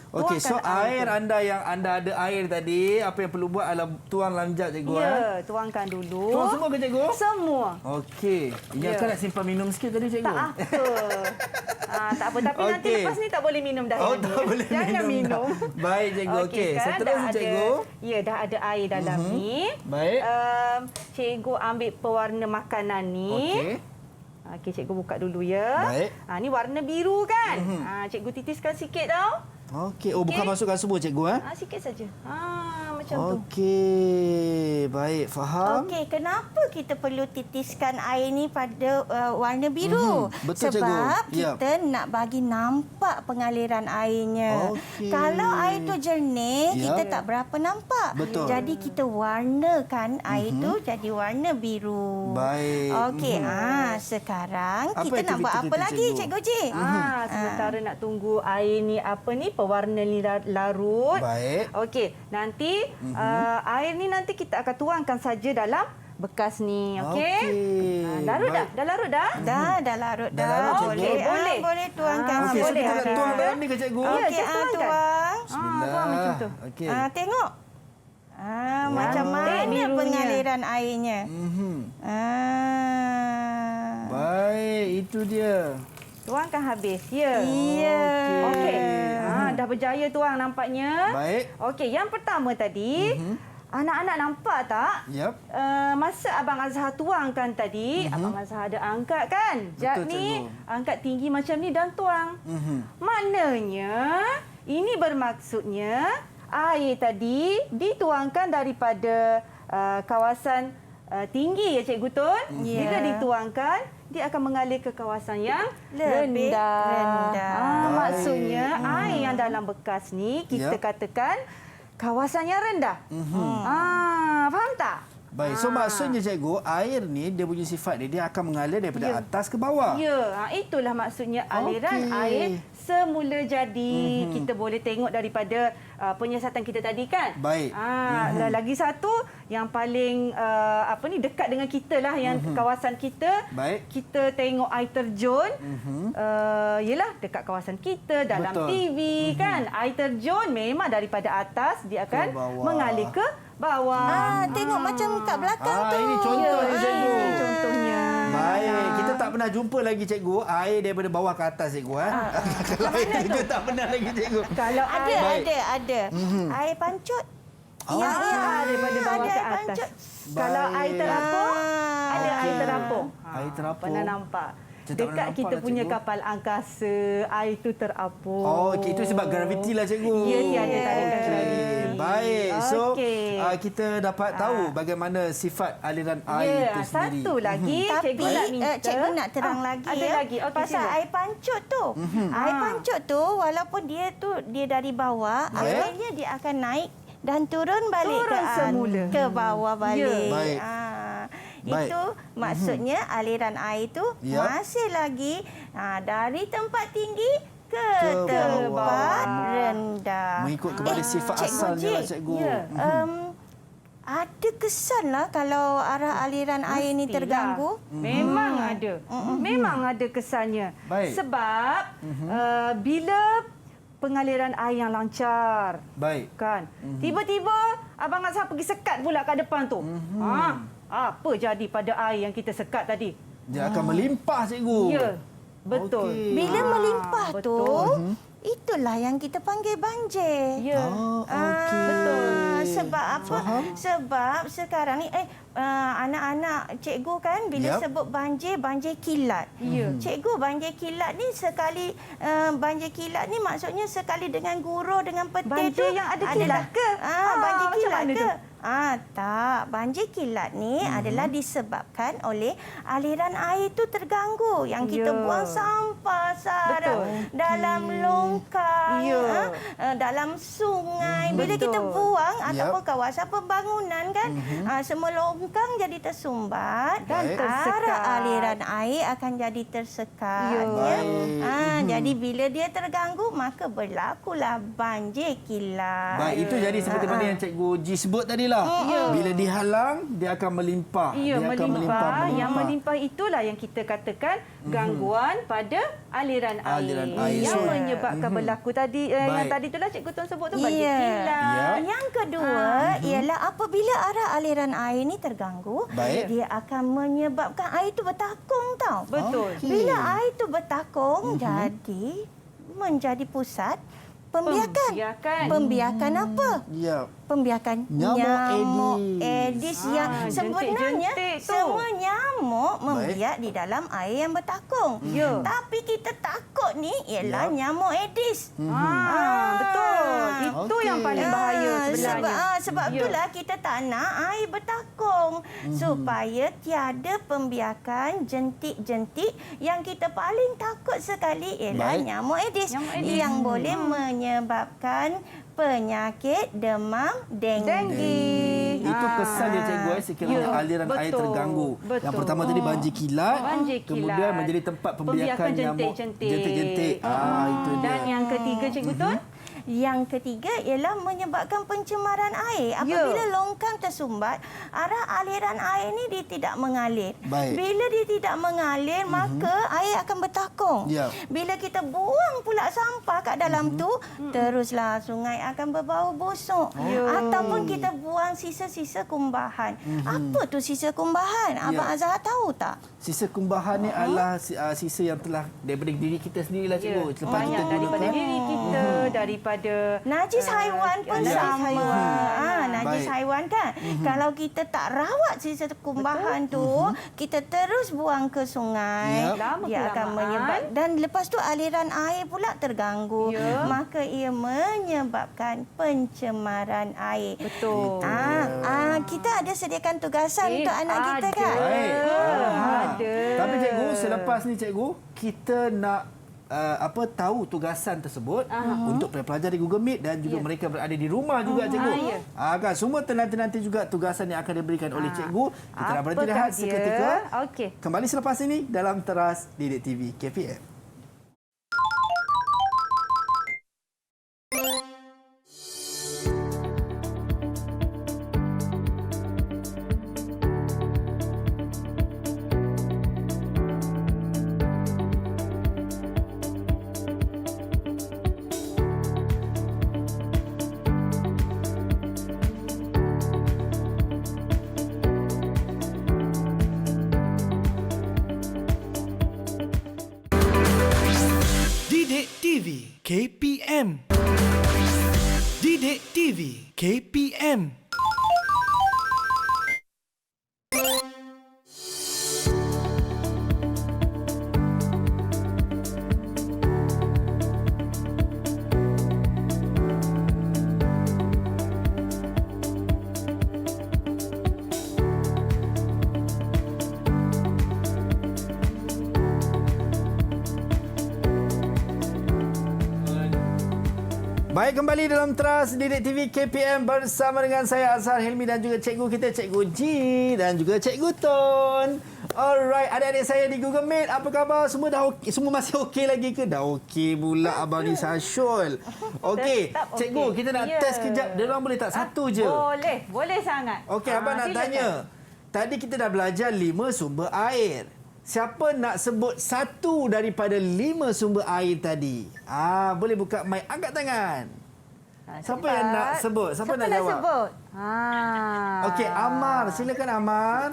okey, so Tuangkan air air anda yang anda ada air tadi, apa yang perlu buat adalah tuang dalam jug cikgu. Ya, tuangkan dulu. Tuang semua ke cikgu? Semua. Okey. Ingatkan Ya. nak simpan minum sikit tadi cikgu. Tak apa. Tak apa. Tapi nanti Okey. lepas ni tak boleh minum dah. Oh, yang ni. tak boleh Jangan minum. dah. Baik cikgu. Okey. kan, Seterusnya dah ada- cikgu. Ya, dah ada air dalam ni. Baik. Cikgu ambil pewarna makanan ni. Okey. Okey, cikgu buka dulu ya. Baik. Ni warna biru kan? Cikgu titiskan sikit tau. Okey. Oh, bukan Okey. masukkan semua cikgu Sikit saja. Macam tu. Okey. Baik, faham. Okey, kenapa kita perlu titiskan air ni pada warna biru? Betul, cikgu. Sebab Yap. kita nak bagi nampak pengaliran airnya. Okey. Kalau air tu jernih, Yap. kita tak berapa nampak. Betul. Jadi kita warnakan air tu jadi warna biru. Baik. Okey, sekarang Apa kita nak buat aktiviti apa kita, lagi, cikgu? Cikgu Ji? Sementara nak tunggu air ni pewarna ni larut. Baik. Okey, nanti air ni nanti kita akan tuangkan saja dalam bekas ni, okey? Okey. Larut dah? Baik. Dah larut dah? Dah larut Dah larut, cikgu. Boleh, Boleh. boleh tuangkan. Okey, so boleh, kita nak okey. tuang dalam ni ke cikgu? Ya, Okey, cikgu tuangkan. tuang. Tuang macam tu. Okey. Tengok. Macam Cantik mana birunya. pengaliran airnya? Baik, itu dia. Tuangkan habis. Ya. Iya. Okey. Dah berjaya tuang nampaknya. Baik. Okey, yang pertama tadi, anak-anak nampak tak? Yap. Masa Abang Azhar tuangkan tadi, Abang Azhar ada angkat kan? Jug Betul, ni cikgu. angkat tinggi macam ni dan tuang. Maknanya, ini bermaksudnya air tadi dituangkan daripada kawasan tinggi ya Cikgu Tun. Ya. Bila dituangkan, dia akan mengalir ke kawasan yang Lebih rendah. Baik. Maksudnya air yang dalam bekas ni kita Ya. katakan kawasan yang rendah. Faham tak? Baik, so maksudnya cikgu, air ni dia punya sifat dia akan mengalir daripada atas ke bawah. Ya, itulah maksudnya aliran Okey. air semula jadi. Kita boleh tengok daripada penyiasatan kita tadi kan. Baik. Lagi satu yang paling dekat dengan kita lah yang kawasan kita. Baik. Kita tengok air terjun. Yelah dekat kawasan kita dalam Betul. TV kan. Air terjun memang daripada atas dia akan bawah. mengalir ke bawah. Tengok macam kat belakang tu. Ini contoh ni cikgu. Ini contohnya. Baik, kita tak pernah jumpa lagi cikgu air daripada bawah ke atas cikgu. Kalau air terjun tak pernah lagi cikgu. Kalau Ada, air ada. Air pancut. Daripada bawah Ada ke air atas. pancut. Kalau air terapung, ada air terapung. Air terapung. Pernah nampak? Saya tak pernah Dekat nampak kita lah, punya cikgu. kapal angkasa, air itu terapung. Oh, okey, itu sebab graviti lah cikgu. Ya, tiada tarikan Okey, graviti. baik. So, Okey. kita dapat tahu bagaimana sifat aliran air itu sendiri. Satu lagi, Tapi cikgu nak minta. cikgu nak terang lagi Ada ya. lagi. Okey, pasal sila. air pancut tu. Air pancut tu walaupun dia dari bawah, Baik. akhirnya dia akan naik dan turun balik Turun semula. ke bawah balik. Baik. Baik. Itu maksudnya aliran air tu Ya. masih lagi dari tempat tinggi ke Ke tempat bawah. rendah. Mengikut kepada sifat asalnya lah cikgu. Ya. Ada kesan lah kalau arah aliran air ni Mestilah. terganggu. Memang ada. Memang ada kesannya. Baik. Sebab bila pengaliran air yang lancar, Baik. kan? Tiba-tiba Abang Azhar pergi sekat pula kat depan tu. Apa jadi pada air yang kita sekat tadi? Dia akan melimpah cikgu. Ya, betul. Okey. Bila melimpah tu, betul. itulah yang kita panggil banjir. Ya. Oh, okey. Betul. Sebab apa? Faham? Sebab sekarang ni anak-anak cikgu kan bila Yap. sebut banjir, banjir kilat. Ya. Cikgu, banjir kilat ni sekali banjir kilat ni maksudnya sekali dengan guru dengan peti Banjir tu yang ada adalah- kilat ke? banjir Macam kilat mana ke? tu? Tak. Banjir kilat ni adalah disebabkan oleh aliran air itu terganggu. Yang kita Ya. buang sampah sarang Betul. dalam longkang, Ya. dalam sungai. Bila Betul. kita buang Yap. ataupun kawasan pembangunan kan, semua longkang jadi tersumbat Dan Baik. tersekat. arah aliran air akan jadi tersekat. Ya. Baik. Jadi bila dia terganggu, maka berlakulah banjir kilat. Baik, itu jadi seperti mana yang Cikgu Ji sebut tadi lah. Bila dihalang, dia akan melimpah. Ya, Dia akan melimpah. Yang melimpah itulah yang kita katakan gangguan pada aliran air. Aliran air. Yang So, menyebabkan berlaku tadi yang Baik. tadi itulah Cikgu Tun sebut tu banjir Ya. kilat. Ya. Yang kedua ialah apabila arah aliran air ni terganggu, Baik. dia akan menyebabkan air itu bertakung tau. Betul. Okey. Bila air itu bertakung, jadi menjadi pusat pembiakan. Pembiakan apa? Ya. Pembiakan Nyamuk Aedes yang sebenarnya jentik-jentik tu. semua nyamuk membiak di dalam air yang bertakung. Ya. Tapi kita takut ni ialah nyamuk Aedes. Betul. Itu Okey. yang paling bahaya sebenarnya. Sebab Ya. itulah kita tak nak air bertakung supaya tiada pembiakan jentik-jentik yang kita paling takut sekali ialah Baik. nyamuk Aedes Nyamuk Aedes. yang boleh menyebabkan penyakit demam denggi. Denggi. Itu kesan dia Cikgu sekiranya Ya, aliran air betul, terganggu. betul. Yang pertama tadi banjir kilat, Banjir kemudian kilat. menjadi tempat pembiakan nyamuk jentik-jentik. jentik-jentik. Itu dia. Dan yang ketiga Cikgu Tun? Yang ketiga ialah menyebabkan pencemaran air. Apabila longkang tersumbat, arah aliran air ni dia tidak mengalir. Baik. Bila dia tidak mengalir, maka air akan bertakung. Ya. Bila kita buang pula sampah kat dalam tu, teruslah sungai akan berbau busuk. Ataupun kita buang sisa-sisa kumbahan. Apa tu sisa kumbahan? Abang Azhar tahu tak? Sisa kumbahan ni adalah sisa yang telah daripada diri kita sendirilah Cikgu. Lepas kita Banyak daripada gunakan. diri kita, daripada Najis haiwan pun najis sama. haiwan. Najis Baik. haiwan kan. Kalau kita tak rawat sisa kumbahan tu, kita terus buang ke sungai, Yap. Lama dia akan kelamaan. menyebab dan lepas tu aliran air pula terganggu. Ya. Maka ia menyebabkan pencemaran air. Betul. Kita ada sediakan tugasan untuk anak kita kan? Baik. Ada. Tapi Cikgu, selepas ni Cikgu, kita nak tahu tugasan tersebut untuk pelajar di Google Meet dan juga mereka berada di rumah juga Cikgu. ya. Kan semua nanti juga tugasan yang akan diberikan oleh Cikgu. Kita nak berhenti rehat Apakah dia? seketika. Okey. Kembali selepas ini dalam Teras Didik TV KPM. Didik TV KPM. Baik, kembali dalam Teras Didik TV KPM bersama dengan saya Azhar Hilmi dan juga cikgu kita Cikgu G dan juga Cikgu Ton. Alright, adik-adik saya di Google Meet, apa khabar? Semua dah okey, semua masih okey lagi ke? Dah okey pula Abang ni Syashul. Okey, Tetap cikgu okey. kita nak test kejap. Dia orang boleh tak? Satu je. Boleh sangat. Okey, abang nak silakan. tanya. Tadi kita dah belajar 5 sumber air. Siapa nak sebut satu daripada 5 sumber air tadi? Boleh buka mic, angkat tangan. Siapa yang nak sebut? Siapa nak jawab? sebut? Okey, Amar. Silakan Amar.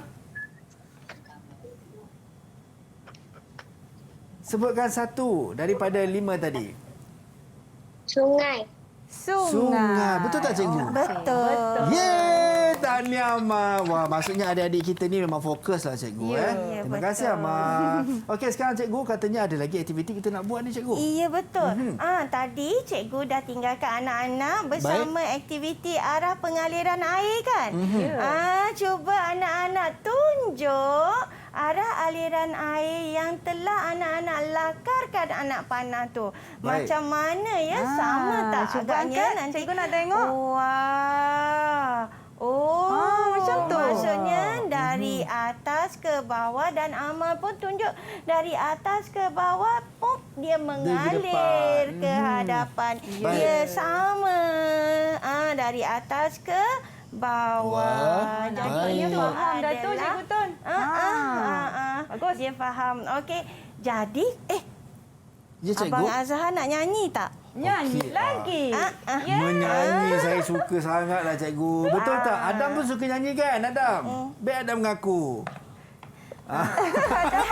Sebutkan satu daripada 5 tadi. Sungai. Sungai. Betul tak cikgu? Betul. Yeay, tahniah Amar. Wah, maksudnya adik-adik kita ni memang fokus lah cikgu. Ya, Terima kasih Amar. Okey, sekarang cikgu katanya ada lagi aktiviti kita nak buat ni cikgu. Iya betul. Tadi cikgu dah tinggalkan anak-anak bersama aktiviti arah pengaliran air kan? Cuba anak-anak tunjuk arah aliran air yang telah anak-anak lakarkan anak panah tu. Baik. Macam mana ya? Sama tak cuba agaknya? angkat. Cikgu nak tengok. Wah. macam tu. Maksudnya dari atas ke bawah dan Amal pun tunjuk dari atas ke bawah, pop dia mengalir ke hadapan. Dia sama. Dari atas ke bawah. Jadi itu faham dah tu, adalah- Cikgu Tun. Bagus. Dia faham. Okey. Jadi, Ya cikgu. Abang Azhar nak nyanyi tak? Nyanyi Okey, lagi. Menyanyi saya suka sangatlah cikgu. Betul tak? Adam pun suka nyanyi kan Adam? Biar Adam mengaku.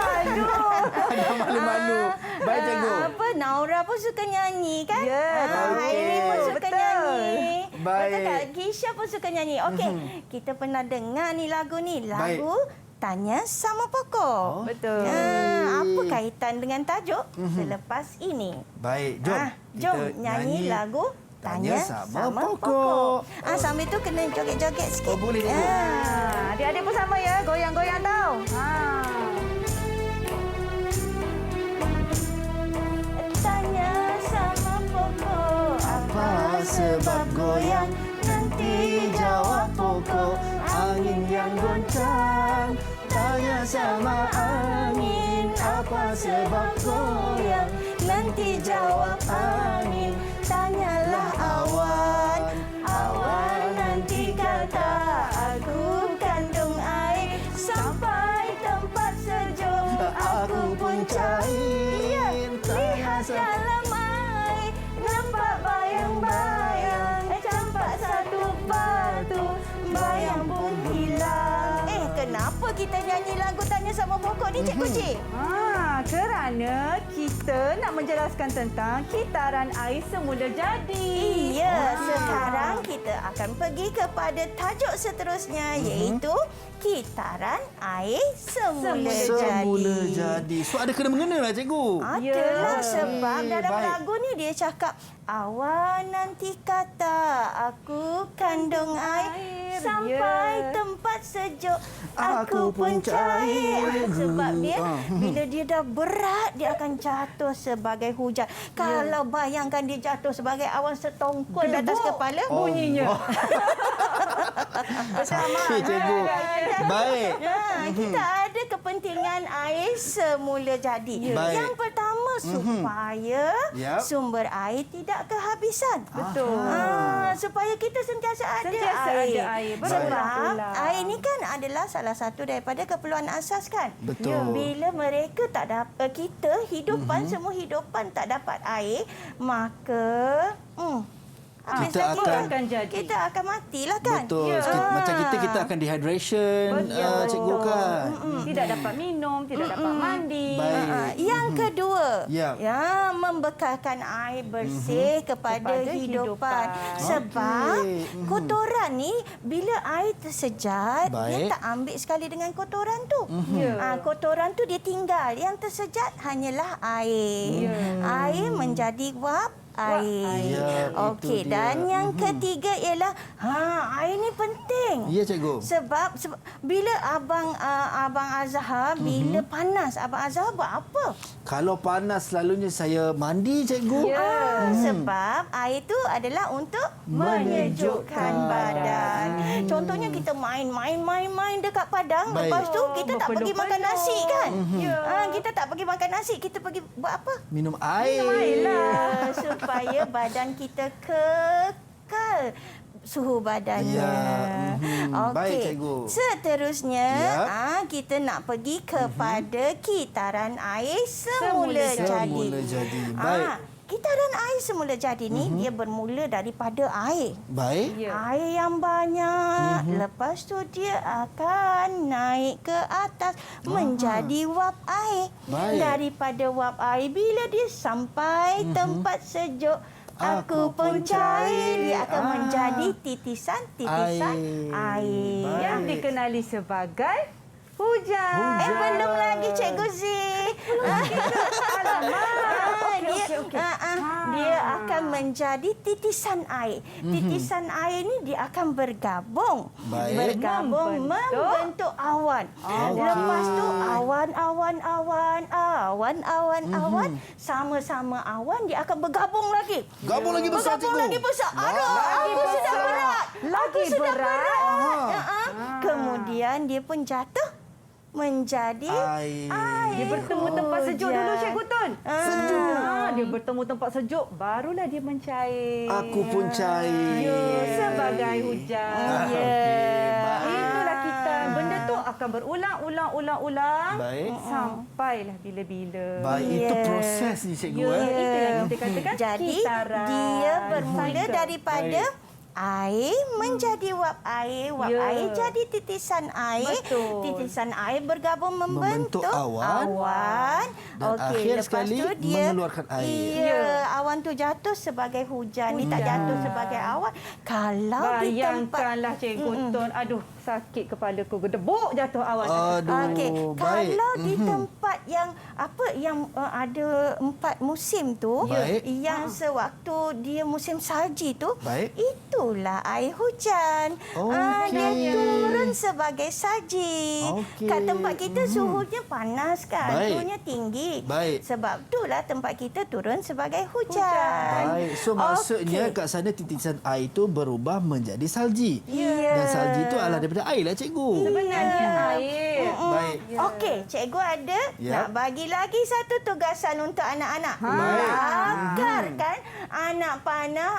Adam malu-malu. Baik cikgu. Naura pun suka nyanyi kan? Ya, Aini pun suka betul. nyanyi. Baik. Betul tak? Gisha pun suka nyanyi. Okey, kita pernah dengar ni lagu ni. Lagu Tanya Sama Pokok. Betul. Apa kaitan dengan tajuk selepas ini? Baik, jom. Jom Kita nyanyi lagu Tanya Tanya Sama Sama Pokok. Pokok. Sambil tu kena joget-joget sikit. Oh, boleh, cikgu. Adik-adik pun sama ya. Goyang-goyang tau. Tanya sama pokok Apa sebab goyang? Nanti jawab pokok Angin yang goncang. Tanya sama angin. Apa sebab goyang? Nanti jawab angin. Tanyalah awan. Awan nanti kata aku kandung air. Sampai tempat sejuk aku pun cair. Lihat dalam air nampak bayang-bayang. Campak satu batu bayang pun hilang. Kenapa kita nyanyi lagu Tanya Sama Pokok ni Cikgu Cik? Kerana kita nak menjelaskan tentang kitaran air semula jadi. Iya, sekarang kita akan pergi kepada tajuk seterusnya iaitu kitaran air semula jadi. So ada kena-mengena lah cikgu. Adalah sebab dalam Baik. lagu ni dia cakap awan nanti kata aku kandung air sampai tempat sejuk aku pun cair. Sebab dia bila dia dah berat dia akan jatuh sebagai hujan. Kalau bayangkan dia jatuh sebagai awan setongkol di atas kepala bunyinya. Okey cikgu. Baik. Kita ada kepentingan air semula jadi. Baik. Yang pertama supaya Yap. sumber air tidak kehabisan. Betul. Supaya kita sentiasa ada Sentiasa air. ada air. Sebab Betul. air ni kan adalah salah satu daripada keperluan asas kan. Betul. Bila mereka tak dapat kita hidupan semua hidupan tak dapat air, maka habis kita lagi akan- akan jadi. kita akan matilah kan. Betul. Macam kita akan dehydration, cikgu kan. Tidak dapat minum, tidak dapat mandi. Baik. Yang kedua, Ya. membekalkan air bersih kepada hidupan. Sebab Okey. kotoran ni bila air tersejat, dia Baik. tak ambil sekali dengan kotoran tu. Ya. Kotoran tu dia tinggal. Yang tersejat hanyalah air. Air menjadi wap air. Ya, Okey, itu dia. dan yang ketiga ialah air ni penting. Ya, cikgu. Sebab bila abang Azhar bila panas abang Azhar buat apa? Kalau panas selalunya saya mandi, cikgu. Sebab air tu adalah untuk menyejukkan badan. Contohnya kita main dekat padang, Baik. lepas tu kita tak pergi makan nasi kan? Kita tak pergi makan nasi, kita pergi buat apa? Minum air. Supaya badan kita kekal suhu badannya. Ya. Baik, Okey. cikgu. Seterusnya, Ya. kita nak pergi kepada kitaran air semula jadi. Semula jadi. Baik. Kitaran air semula jadi ni dia bermula daripada air. Baik. Air yang banyak, lepas tu dia akan naik ke atas menjadi wap air. Baik. Daripada wap air, bila dia sampai tempat sejuk, aku pun cair, dia akan menjadi titisan-titisan air. Yang dikenali sebagai hujan. Belum lagi Cikgu Z. Dia akan menjadi titisan air. Titisan air ni dia akan bergabung. Baik. Bergabung membentuk awan. Lepas tu awan. Sama-sama awan dia akan bergabung lagi. Gabung lagi besar, Bergabung cikgu. lagi besar. Aduh, Lagi aku sudah besar. berat. Lagi Aku sudah berat. berat. Kemudian dia pun jatuh menjadi Air. Dia bertemu tempat sejuk hujan. dulu, Cikgu Tun. Sejuk. Dia bertemu tempat sejuk, barulah dia mencair. Aku pun cair. Sebagai hujan. Itulah kita. Benda tu akan berulang. Baik. Sampailah bila-bila. Baik, itu proses ni, cikgu. Itu yang kita katakan Jadi kitaran. dia bermula Cycle. daripada air menjadi wap air, air jadi titisan air. Betul. Titisan air bergabung membentuk awan. Dan akhir lepas sekali tu dia mengeluarkan air. Ya, awan tu jatuh sebagai hujan. Ni tak jatuh sebagai awan. Kalau di tempat Bayangkanlah Cikgu Tun. Aduh, sakit kepalaku. Gedebuk jatuh awan. Aduh, Okey, baik. kalau di tempat yang ada 4 musim tu, Baik. yang sewaktu dia musim salji tu, Baik. itulah air hujan. Dia Okey. turun sebagai salji. Okey. Kat tempat kita suhunya panas kan, Baik. suhunya tinggi. Baik. Sebab itulah tempat kita turun sebagai hujan. Baik, so maksudnya Okey. kat sana titisan air itu berubah menjadi salji. Ya. Dan salji itu adalah daripada air lah, cikgu. Sebenarnya air. Baik. Okey, cikgu ada nak bagi lagi satu tugasan untuk anak-anak. Lakarkan anak panah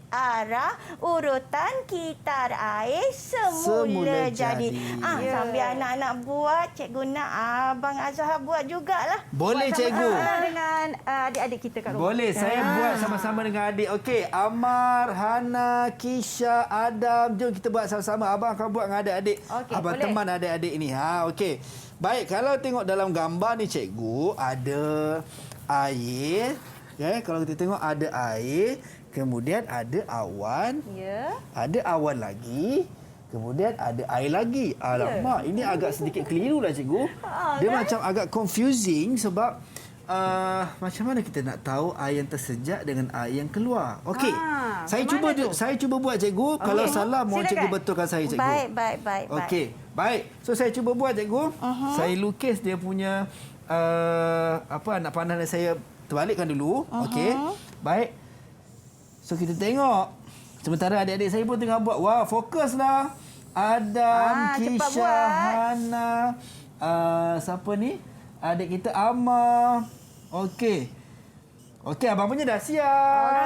arah urutan kitar air semula jadi. Sambil anak-anak buat, cikgu nak abang Azhar buat jugalah. Boleh, cikgu. Dengan adik-adik kita kat rumah. Boleh, saya buat sama-sama dengan adik. Okey, Amar, Hana, Kisha, Adam. Jom kita buat sama-sama. Abang akan buat dengan adik-adik. Okey, Abang boleh. teman adik-adik ni. Okey. Baik, kalau tengok dalam gambar ni, cikgu, ada air. Ya, kalau kita tengok ada air, kemudian ada awan. Ya. Ada awan lagi. Kemudian ada air lagi. Alamak, ini agak sedikit keliru lah, cikgu. Dia macam agak confusing sebab macam mana kita nak tahu air yang tersejak dengan air yang keluar. Okey. Saya cuba buat, cikgu. Kalau salah mohon Silakan. cikgu betulkan saya, cikgu. Baik. Okey. Baik. So saya cuba buat, cikgu. Saya lukis dia punya anak panah yang saya terbalikkan dulu. Okey. Baik. So kita tengok. Sementara adik-adik saya pun tengah buat. Wah, fokuslah. Adam, cepat Kisha, buat. Hana, siapa ni? Adik kita Amar. Okey. Okey, abang punya dah siap.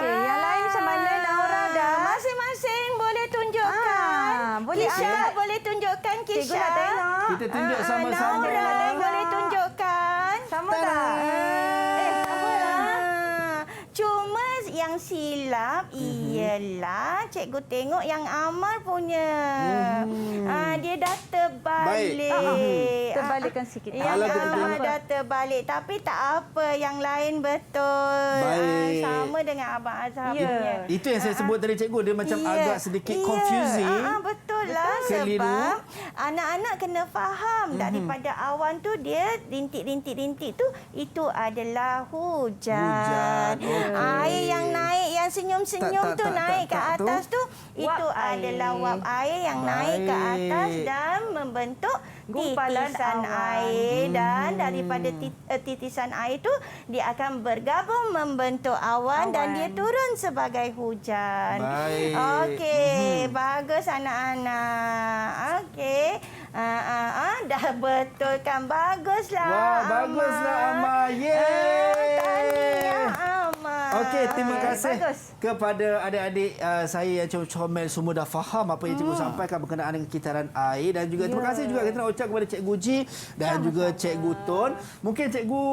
Okey, yang lain macam mana Naura dah? Masing-masing boleh tunjukkan. Boleh Kisha angkat. boleh tunjukkan Kisha. Cikgu nak tengok. Kita tunjuk sama-sama. Naura boleh tunjukkan. Sama tak? Cuma yang silap ialah cikgu tengok yang Amal punya. Dia dah terbalik. Terbalikkan sikit. Yang Amal dah terbalik. Tapi tak apa, yang lain betul. Baik. Sama dengan Abang Azhar punya. Itu yang saya sebut tadi cikgu, dia macam agak sedikit confusing. Betul lah. Keliru. Sebab anak-anak kena faham daripada awan tu dia rintik-rintik tu itu adalah hujan. Air yang naik, yang senyum-senyum tu naik ke atas tu itu adalah wap air yang naik ke atas dan membentuk titisan air, dan daripada titisan air tu dia akan bergabung membentuk awan dan dia turun sebagai hujan. Baik. Okey, bagus anak-anak. Okey. Dah betul kan? Baguslah. Wah, baguslah Amal. Yeay. Tahniah Amal. Okey, terima kasih kepada adik-adik saya yang comel semua dah faham apa yang cikgu sampaikan berkenaan dengan kitaran air, dan juga terima kasih juga kita nak ucap kepada Cikgu Ji dan juga Cikgu Tun. Mungkin cikgu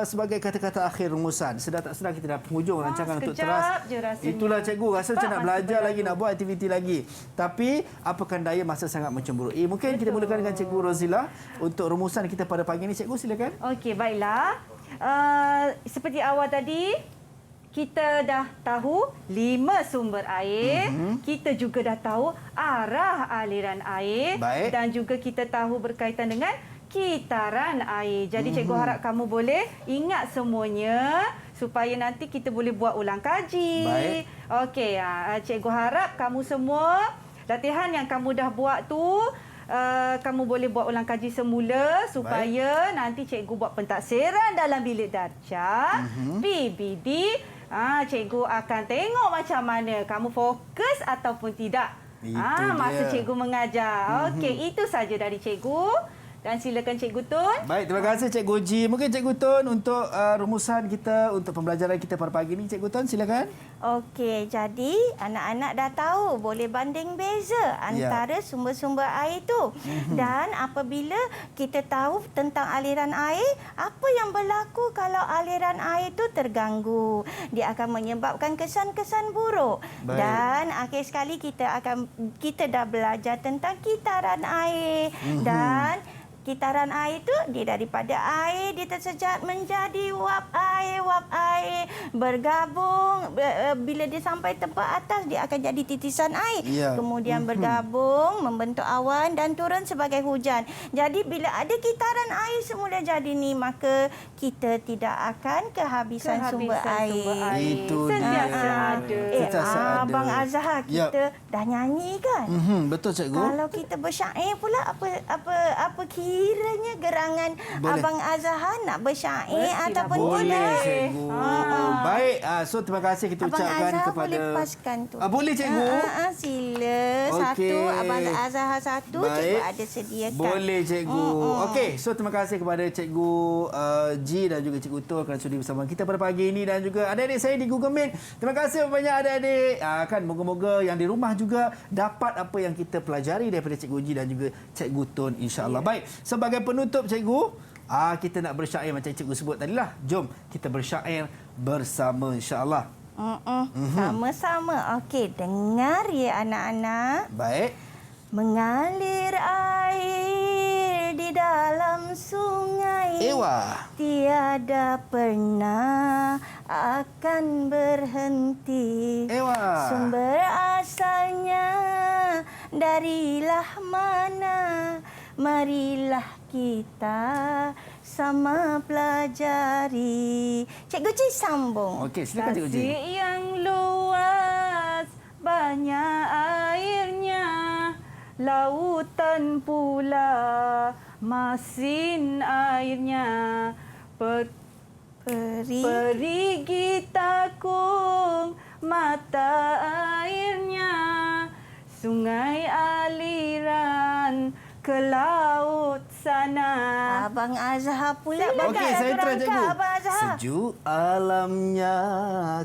sebagai kata-kata akhir rumusan, sedar tak sedar kita dah penghujung rancangan untuk teras. Itulah cikgu, rasa macam nak belajar lagi, nak buat aktiviti lagi. Tapi apakan daya, masa sangat mencemburui. Mungkin kita mulakan dengan Cikgu Rozila untuk rumusan kita pada pagi ini. Cikgu, silakan. Okey, baiklah. Seperti awal tadi, kita dah tahu 5 sumber air. Kita juga dah tahu arah aliran air. Baik. Dan juga kita tahu berkaitan dengan kitaran air. Jadi cikgu harap kamu boleh ingat semuanya supaya nanti kita boleh buat ulang kaji. Baik. Okey, cikgu harap kamu semua latihan yang kamu dah buat tu kamu boleh buat ulang kaji semula supaya nanti cikgu buat pentaksiran dalam bilik darjah PBD. Cikgu akan tengok macam mana kamu fokus ataupun tidak. Masa cikgu mengajar. Okey, itu saja dari cikgu. Dan silakan Cikgu Tun. Baik, terima kasih Cikgu Ji. Mungkin Cikgu Tun untuk rumusan kita, untuk pembelajaran kita pada pagi ini. Cikgu Tun, silakan. Okey, jadi anak-anak dah tahu boleh banding beza antara sumber-sumber air tu. Dan apabila kita tahu tentang aliran air, apa yang berlaku kalau aliran air tu terganggu? Dia akan menyebabkan kesan-kesan buruk. Baik. Dan akhir sekali kita dah belajar tentang kitaran air. Dan kitaran air itu dia daripada air dia tersejat menjadi wap air bergabung, bila dia sampai tempat atas dia akan jadi titisan air, kemudian bergabung membentuk awan dan turun sebagai hujan. Jadi bila ada kitaran air semula jadi ni, maka kita tidak akan kehabisan sumber air. Itu sentiasa ada. Abang Azhar, kita dah nyanyi kan? Betul cikgu. Kalau kita bersyair pula, apa kiranya gerangan Abang Azhar nak bersyair ataupun boleh cikgu. Baik, so terima kasih kita Abang ucapkan Azhar kepada boleh paskan tu. Boleh cikgu. Sila. Okey. Satu Abang Azhar satu. Baik. Cikgu ada sediakan. Boleh cikgu. Okey, so terima kasih kepada Cikgu Ji dan juga Cikgu Tun kerana sudi bersama kita pada pagi ini, dan juga adik-adik saya di Google Meet. Terima kasih banyak adik-adik. Kan moga-moga yang di rumah juga dapat apa yang kita pelajari daripada Cikgu Ji dan juga Cikgu Tun, insya-Allah. Baik, sebagai penutup cikgu, kita nak bersyair macam cikgu sebut tadilah. Jom kita bersyair bersama, insya-Allah. Sama-sama. Okey, dengar ya anak-anak. Baik. Mengalir air di dalam sungai, tiada pernah akan berhenti. Sumber asalnya darilah mana? Marilah kita sama pelajari. Cikgu Ji sambung. Okey, silakan Cikgu Ji. Tasik yang luas, banyak airnya. Lautan pula, masin airnya. Perigi takung, mata airnya. Sungai aliran ke laut sana. Abang Azhar pula. Okey, saya try cikgu. Abang Azhar. Sejuk alamnya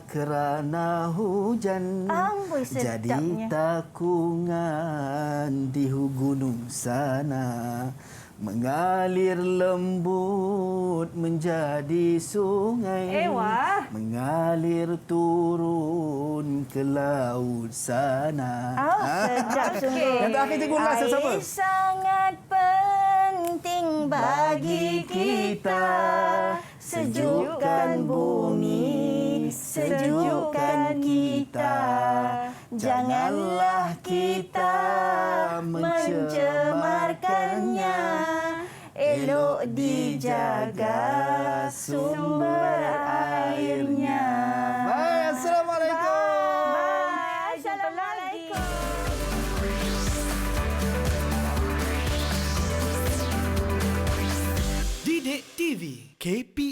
kerana hujan. Sedapnya. Jadi takungan di gunung sana. mengalir lembut menjadi sungai, wah. mengalir turun ke laut sana. Sedap sungguh. Yang terakhir cikgu ulas sama. Air sangat penting bagi kita. Sejukkan bumi, sejukkan kita. Janganlah kita mencemarkannya. Elok dijaga sumber airnya. Baik, Assalamualaikum. Bye. Assalamualaikum. Didik TV KPM